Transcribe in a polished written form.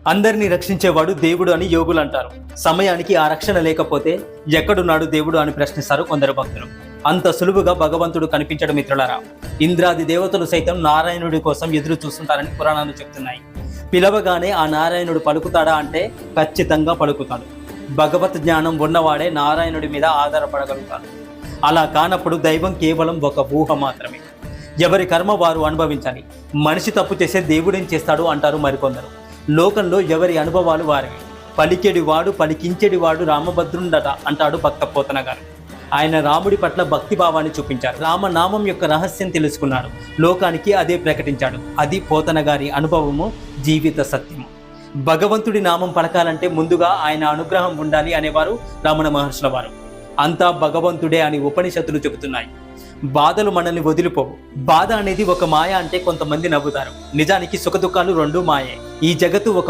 అందరినీ రక్షించేవాడు దేవుడు అని యోగులు అంటారు. సమయానికి ఆ రక్షణ లేకపోతే ఎక్కడున్నాడు దేవుడు అని ప్రశ్నిస్తారు కొందరు భక్తులు. అంత సులువుగా భగవంతుడు కనిపించడం మిత్రులారా. ఇంద్రాది దేవతలు సైతం నారాయణుడి కోసం ఎదురు చూస్తుంటారని పురాణాలు చెప్తున్నాయి. పిలవగానే ఆ నారాయణుడు పలుకుతాడా అంటే ఖచ్చితంగా పలుకుతాడు. భగవత్ జ్ఞానం ఉన్నవాడే నారాయణుడి మీద ఆధారపడగలుగుతాడు. అలా కానప్పుడు దైవం కేవలం ఒక ఊహ మాత్రమే. ఎవరి కర్మ వారు అనుభవించాలి. మనిషి తప్పు చేసే దేవుడేం చేస్తాడు అంటారు మరికొందరు. లోకంలో ఎవరి అనుభవాలు వారివి. పలికెడివాడు పలికించెడివాడు రామభద్రుండట అంటాడు భక్త పోతన గారు. ఆయన రాముడి పట్ల భక్తిభావాన్ని చూపించారు. రామనామం యొక్క రహస్యం తెలుసుకున్నాడు. లోకానికి అదే ప్రకటించాడు. అది పోతన గారి అనుభవము, జీవిత సత్యము. భగవంతుడి నామం పలకాలంటే ముందుగా ఆయన అనుగ్రహం ఉండాలి అనేవారు రమణ మహర్షుల వారు. అంతా భగవంతుడే అని ఉపనిషత్తులు చెబుతున్నాయి. బాధలు మనల్ని వదిలిపోవు. బాధ అనేది ఒక మాయ అంటే కొంతమంది నవ్వుతారు. నిజానికి సుఖదుఖాలు రెండూ మాయే. ఈ జగత్తు ఒక